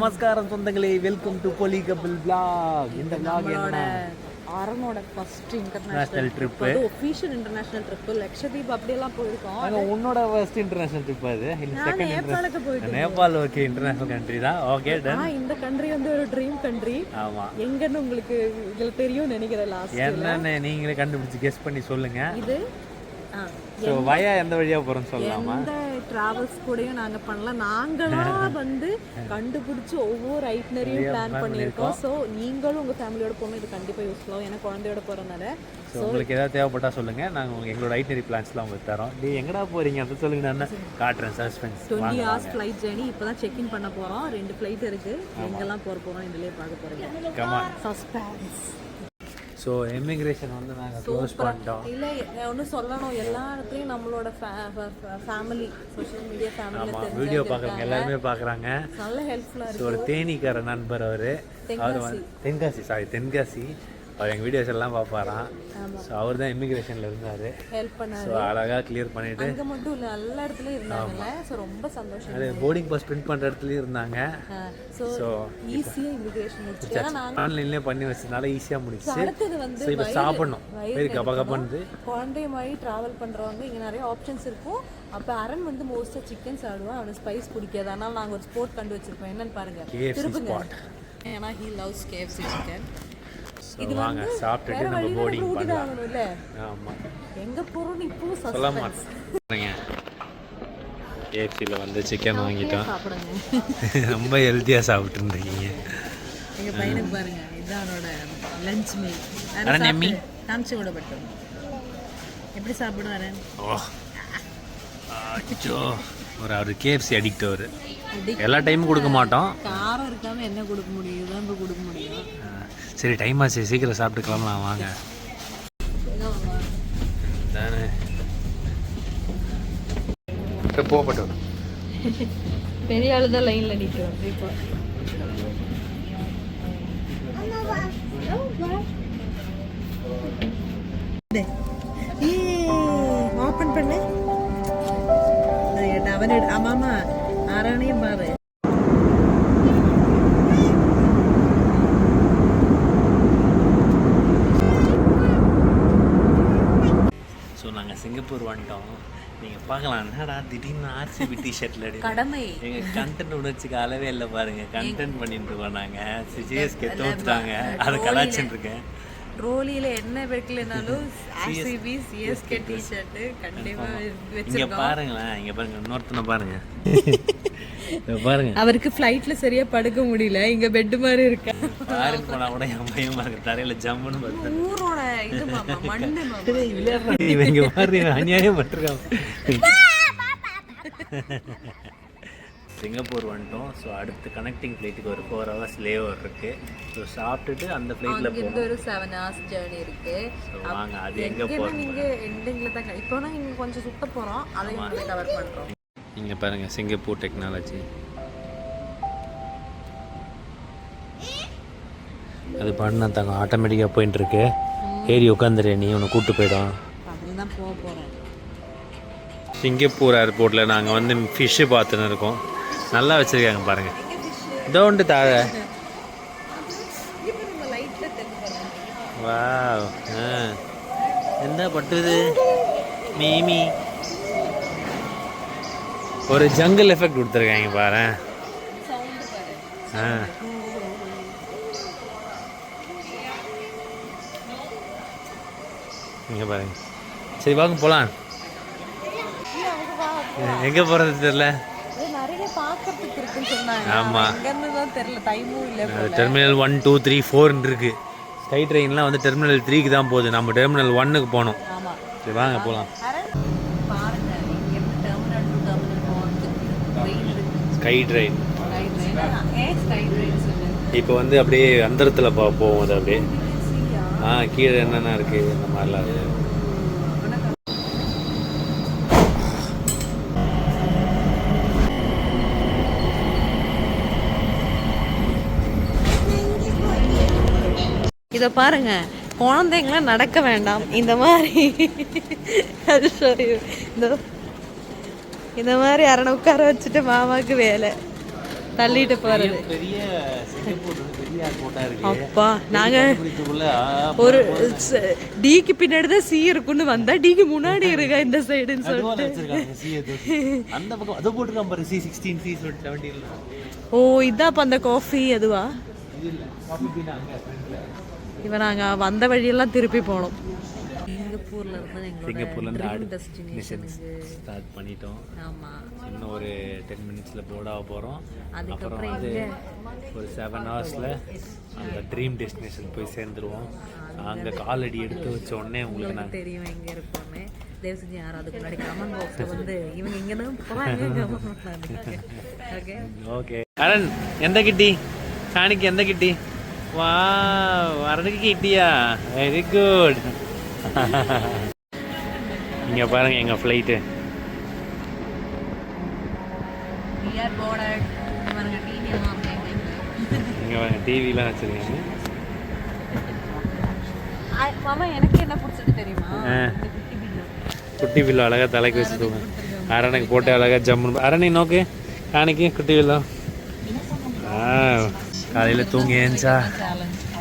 நமஸ்காரம் சொந்தங்களே, welcome to பொலிகபிள் vlog. இந்த vlog என்ன? அரனோட ஃபர்ஸ்ட் இன்டர்நேஷனல் ட்ரிப், அது ஒபிஷியல் இன்டர்நேஷனல் ட்ரிப். லட்சதீப் அப்படியெல்லாம் போயிருக்கோம். நாங்க உன்னோட ஃபர்ஸ்ட் இன்டர்நேஷனல் ட்ரிப் அது. செகண்ட் நேபாளுக்கு போயிருக்கோம். நேபாள் ஓகே, இன்டர்நேஷனல் கண்ட்ரி தான். Okay done. இந்த கண்ட்ரி வந்து ஒரு ட்ரீம் கண்ட்ரி. ஆமா, எங்கன்னு உங்களுக்கு இதுல தெரியும் நினைக்கிறேன். லாஸ்ட் என்னன்னு நீங்களே கண்டுபிடிச்சு கெஸ் பண்ணி சொல்லுங்க. இது சோ வயா எந்த வழியா போறோம்னு சொல்லலாமா? எந்த டிராவல்ஸ் கூடயும் நாங்க பண்ணல, நாங்களா வந்து கண்டுபிடிச்சு ஒவ்வொரு ஐட்னரியும் பிளான் பண்ணியிருக்கோம். ஸோ நீங்களும் உங்க ஃபேமிலியோட போகணும், இது கண்டிப்பா யூஸ்ஃபுல்லாகும். ஏன்னா குழந்தையோட போறதுனால. ஸோ உங்களுக்கு ஏதாவது தேவைப்பட்டா சொல்லுங்க, நாங்கள் எங்களோட ஐட்னரி பிளான்ஸ்லாம் உங்களுக்கு தரோம். நீ எங்கடா போறீங்க அதை சொல்லுங்க, நான் காட்டுறேன். சஸ்பென்ஸ். 20 hours flight journey. இப்போதான் செக் இன் பண்ண போறோம். 2 ஃப்ளைட் இருக்கு. எங்கெல்லாம் போறோம் இதுலயே பார்க்க போறீங்க. Come on, suspense. ஸோ இமிக்ரேஷன் வந்து நாங்கள் க்ளோஸ் பண்ணிட்டோம். இல்லை ஒன்று சொல்லணும், எல்லா இடத்துலையும் நம்மளோட ஃபேமிலி, சோஷியல் மீடியா ஃபேமிலியில் வீடியோ பார்க்குறவங்க எல்லாருமே பார்க்குறாங்க. நல்ல ஹெல்ப்ஃபுல்லாக இருக்குது. ஒரு தேனிக்கார நண்பர் அவர் வந்து தென்காசி. அவர் எங்கள் வீடியோஸ் எல்லாம் பார்ப்பாராம். ஸோ அவர் தான் இமிக்ரேஷனில் இருந்தார், ஹெல்ப் பண்ணார். ஸோ அழகாக கிளியர் பண்ணிவிட்டு அங்கே மட்டும் இல்லை, எல்லா இடத்துலையும் இருந்தாங்கல்ல. ஸோ ரொம்ப சந்தோஷம். அது போர்டிங் பாஸ் பிரிண்ட் பண்ணுற இடத்துலையும் இருந்தாங்க. ஸோ ஈஸியாக இமிக்ரேஷன் முடிச்சு ஆன்லைன்லேயே பண்ணி வச்சதுனால ஈஸியாக முடிச்சு. அடுத்தது வந்து இப்போ சாப்பிடணும், பேர் கபகப்பன்னு. குழந்தை மாதிரி ட்ராவல் பண்ணுறவங்க இங்கே நிறைய ஆப்ஷன்ஸ் இருக்கும். அப்போ அரண் வந்து மோஸ்ட்டாக சிக்கன் சாப்பிடுவான், அவனுக்கு ஸ்பைஸ் பிடிக்காது. அதனால் நாங்கள் ஒரு ஸ்போர்ட் கண்டு வச்சிருப்போம். என்னன்னு பாருங்கள், திருப்புங்க. ஏன்னா ஹீ லவ்ஸ் KFC சிக்கன். இது வாங்க சாப்பிட்டுட்டு நம்ம போர்டிங் பண்ணலாம். ஆமா, எங்க போறோம் இப்போ சொல்ல மாட்டேங்க. KFCல வந்து சிக்கன் வாங்கிட்டோம். ரொம்ப ஹெல்த்தியா சாப்பிட்டு இருக்கீங்க. எங்க பையனுக்கு பாருங்க, இதுதான் அவனோட லஞ்ச் மீல். அரண்யம்மி காமிச்சு விட பட்டோம். எப்படி சாப்பிடுவாரு? அச்சோ, அவர் KFC அடிக்ட். அவர் எல்லா டைமும் கொடுக்க மாட்டோம். காரம் இருக்காம என்ன கொடுக்க முடியும்? இதுதான் இப்போ கொடுக்க முடியும். சரி, டைம் ஆச்சு, சீக்கிரம் சாப்பிட்டுக்கலாம்லாம் வாங்க. தானே போகப்பட்டு பெரிய ஆளு தான் லைன்ல நிற்கிறோம். இப்போ ஓப்பன் பண்ணு. அவன் ஆமாமா, ஆரானையும் பாரு. சிங்கப்பூர் வந்துட்டோம். நீங்கள் பார்க்கலாம், என்னடா திடீர்னு RCB டிஷர்ட்டில் அடி கடமை. எங்கள் கண்டென்ட் உணர்ச்சிக்கு அளவே இல்லை பாருங்க. கண்டென்ட் பண்ணிட்டு இருக்கோம் நாங்கள். CSK தோத்துட்டாங்க, அதை கலாச்சின்னு இருக்கேன். ட்ரோலியில் என்ன வைக்கலனாலும் RCB CSK டிஷர்ட்டு கண்டிப்பாக வச்சிருக்கோம். இங்கே பாருங்களேன், இங்கே பாருங்க, இன்னொருத்தனை பாருங்க. பாருங்க, அவருக்கு ஃப்ளைட்ல சரியா படுக்க முடியல, இங்க பெட் மாதிரி இருக்கு. பாருங்க, போனா கூட என் பையன் பாருங்க தரையில ஜம்முன்னு பார்த்து ஊரோட இது மண்ணு இவங்க பாருங்க, அநியாயம் பட்டிருக்காங்க. சிங்கப்பூர் வந்துட்டோம். ஸோ அடுத்து கனெக்டிங் ஃப்ளைட்டுக்கு ஒரு 4 hours லே ஓவர் இருக்குது. ஸோ சாப்பிட்டுட்டு அந்த ஃப்ளைட்டில் போகணும். ஒரு 7 hours ஜேர்னி இருக்குது. ஸோ வாங்க, அது எங்கே போகிறோம்? நீங்கள் எண்டிங்கில் தான். இப்போ தான் இங்கே கொஞ்சம் சுத்த போகிறோம், அதையும் வந்து கவர் பண்ணுறோம். இங்கே பாருங்கள், சிங்கப்பூர் டெக்னாலஜி. அது பண்ணா தாங்க ஆட்டோமேட்டிக்காக போயின்ட்டுருக்கு. ஏறி உட்காந்துரு, நீ உன்னை கூப்பிட்டு போயிடும். அதுதான் போக போகிறேன். சிங்கப்பூர் ஏர்போர்ட்டில் நாங்கள் வந்து ஃபிஷ்ஷு பார்த்துன்னு இருக்கோம். நல்லா வச்சுருக்காங்க பாருங்கள். இதோ உண்டு தாழ. வா, என்ன பட்டுது மீமி. ஒரு ஜங்கிள் எஃபெக்ட் கொடுத்துருக்காங்க பாரு. இங்கே பாருங்க. சரி வாங்க போகலாம். எங்கே போகிறது தெரியல. ஆமாம், டெர்மினல் 1 2 3 4 இருக்குது. ஸ்கை ட்ரெயின்லாம் வந்து டெர்மினல் 3க்கு தான் போகுது. நம்ம டெர்மினல் 1க்கு போகணும். சரி வாங்க போகலாம். ஸ்கை ட்ரெயின் இப்போ வந்து அப்படியே அந்தரத்தில் போவோம். அது அப்படியே கீழே என்னென்ன இருக்குது அந்த மாதிரிலாம் இருக்குது. இதை பாருங்க, குழந்தைங்களாம் நடக்க வேண்டாம் இந்த மாதிரி. அது சரி, இந்த மாதிரி அரணை உட்கார வச்சுட்டு மாமாவுக்கு வேலை. தள்ளிட்டு போறது. பெரிய சிங்கப்பூர் பெரிய ஏர்போர்ட்டா இருக்கு. அப்பா நாங்க ஒரு டிக்கு பின்னாடி தான் சி இருக்குன்னு வந்தா டிக்கு முன்னாடி இருக்கா இந்த சைடுன்னு சொல்லிட்டு அந்த பக்கம் அது போட்டுருக்கான் பாரு C16 C17. ஓ இதான் அந்த காஃபி அதுவா? இவன் நாங்க வந்த வழியெல்லாம் திருப்பி போனோம். சிங்கப்பூர்ல இருந்து டெஸ்டினேஷன் ஸ்டார்ட் பண்ணிட்டோம். ஆமா இன்னும் ஒரு 10 மினிட்ஸ்ல போர்டாக போறோம். அப்புறம் வந்து ஒரு 7 ஹவர்ஸ்ல அந்த ட்ரீம் டெஸ்டினேஷன் போய் சேர்ந்துருவோம். அங்க காலடி எடுத்து வச்ச உடனே உங்களுக்கு நான் தெரியும் எங்க இருப்போம்னு. தயவு செஞ்சு யாரும் அதுக்கு முன்னாடி கமெண்ட் பாக்ஸ்ல வந்து இவங்க இங்க தான் போறாங்க. Okay okay. அரண் எந்த கிட்டி? காணிக்கு எந்த கிட்டி? வா வரதுக்கு கிட்டியா? Very good. இங்க பாருங்க எங்க ஃப்ளைட்டு. இங்க பாருங்க டிவிலாம் வச்சிருக்காங்க. மாமா எனக்கு என்ன பிடிச்சது தெரியுமா? குட்டி பில்லு அழகா தலைக்கு வச்சுருவாங்க. அரணுக்கு போட்டு அழகா ஜம்மு. அரணி நோக்கு காணிக்கு குட்டி பில்லு. காலையில தூங்கி ஏஞ்சா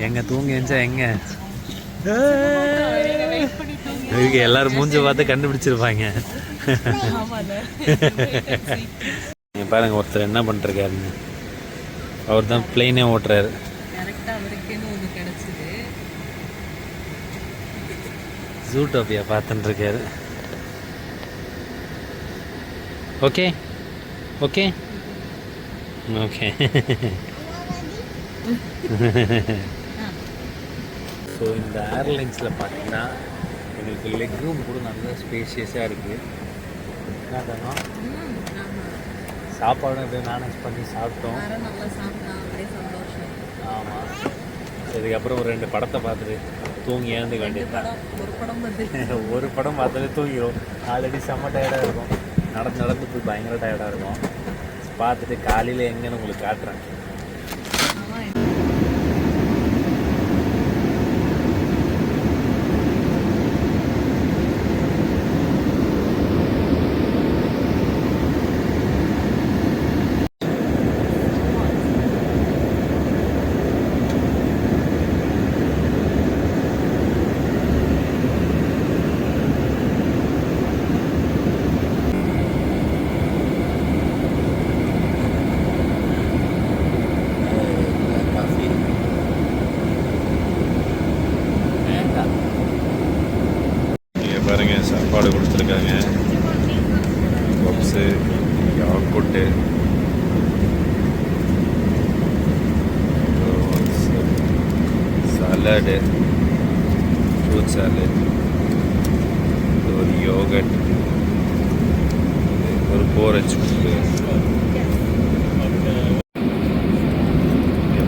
எங்க தூங்கி ஏஞ்சா எங்க எல்லாரும் மூஞ்ச பார்த்து கண்டுபிடிச்சிருப்பாங்க. பாருங்க ஒருத்தர் என்ன பண்ணிருக்காருன்னு. அவர் தான் பிளெயினே ஓட்டுறாரு. ஜூட்டோபியா பார்த்துட்டு இருக்காரு. Okay okay okay. ஸோ இந்த ஏர்லைன்ஸில் பார்த்தீங்கன்னா எங்களுக்கு லெக் ரூம் கூட நல்லா ஸ்பேஷியஸாக இருக்குது. என்ன தரோம் சாப்பாடும் எப்படி மேனேஜ் பண்ணி சாப்பிட்டோம். ஆமாம். இதுக்கப்புறம் ஒரு 2 படத்தை பார்த்துட்டு தூங்கி ஏந்து வேண்டியதுதான். ஒரு படம் பார்த்தாலே தூங்கிடும். ஆல்ரெடி செம்ம டயர்டாக இருக்கும். நடந்து போய் பயங்கர டயர்டாக இருக்கும். பார்த்துட்டு காலையில் எங்கன்னு உங்களுக்கு காட்டுறேன். பாருங்க சாப்பாடு கொடுத்துருக்காங்க. பப்ஸு, யாக்கூட்டு, சாலடு, ஃப்ரூட் சாலட், ஒரு யோகட், ஒரு போரஜ்.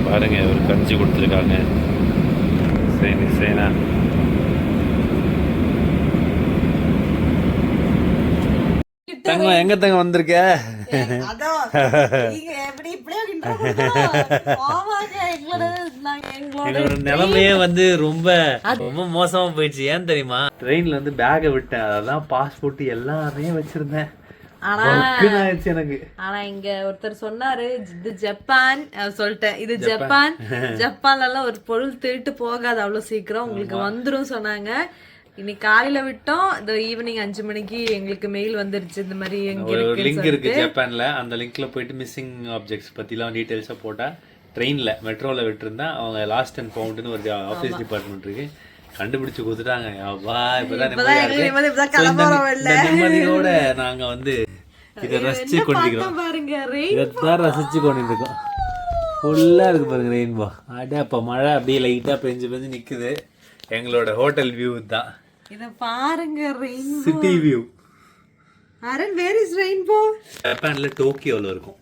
பாருங்க ஒரு கஞ்சி கொடுத்துருக்காங்க. சேனா தங்கம் எங்க தங்கம் வந்திருக்க? என்னோட நிலைமையே வந்து ரொம்ப ரொம்ப மோசமா போயிடுச்சு. ஏன் தெரியுமா? ட்ரெயின்ல வந்து பேக்கை விட்டேன். அதெல்லாம் பாஸ்போர்ட் எல்லாமே வச்சிருந்தேன். எனக்கு ஆனா இங்க ஒருத்தர் சொன்னாரு இது ஜப்பான் சொல்லிட்டேன். இது ஜப்பான். ஜப்பான்ல எல்லாம் ஒரு பொருள் திருட்டு போகாது அவ்வளவு சீக்கிரம், உங்களுக்கு வந்துரும் சொன்னாங்க. இன்னைக்கு காலையில விட்டோம். இந்த ஈவினிங் 5 மணிக்கு எங்களுக்கு மெயில் வந்துருச்சு. இந்த மாதிரி ஒரு லிங்க் இருக்கு ஜப்பான்ல. அந்த லிங்க்ல போயிட்டு மிஸ்ஸிங் ஆப்ஜெக்ட்ஸ் பத்திலாம் டீடைல்ஸா போட்டா ட்ரெயின்ல மெட்ரோல விட்டுருந்தா அவங்க லாஸ்ட் அண்ட் ஃபவுண்ட்னு ஒரு ஆஃபீஸ் டிபார்ட்மெண்ட் இருக்கு, கண்டுபிடிச்சு கொடுத்துட்டாங்க. நிம்மதியோட நாங்க வந்து இதை ரசிச்சு கொண்டிருக்கோம். இதான் ரசிச்சு கொண்டிருக்கோம். ஃபுல்லா இருக்கு பாருங்க ரெயின்போ. அப்ப மழை அப்படியே லைட்டா பெஞ்சு நிக்குது. எங்களோட ஹோட்டல் வியூ தான். இத பாருங்க ரெயின்போ சிட்டி வியூ. அரண் வேர் இஸ் ரெயின்போ? ஜப்பான்ல டோக்கியோல இருக்கும்.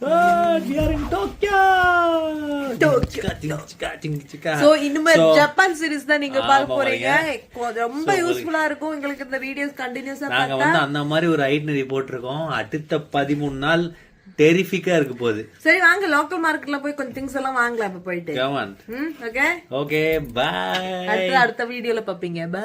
we are in Tokyo. So இனிமே ஜப்பான் சீரிஸ் தான் நீங்க பார்க்க போறீங்க. ரொம்ப யூஸ்ஃபுல்லா இருக்கும் உங்களுக்கு இந்த வீடியோஸ் கண்டினியூஸா பார்த்தா. நாங்க வந்து அந்த மாதிரி ஒரு ஐட்னரி போட்டுருக்கோம். அடுத்த 13 நாள் டெரிஃபிக்கா இருக்கு போகுது. சரி வாங்க லோக்கல் மார்க்கெட்ல போய் கொஞ்சம் திங்ஸ் எல்லாம் வாங்கலாம் இப்ப போயிட்டு. Okay bye. அடுத்த வீடியோல பாப்பீங்க. பை.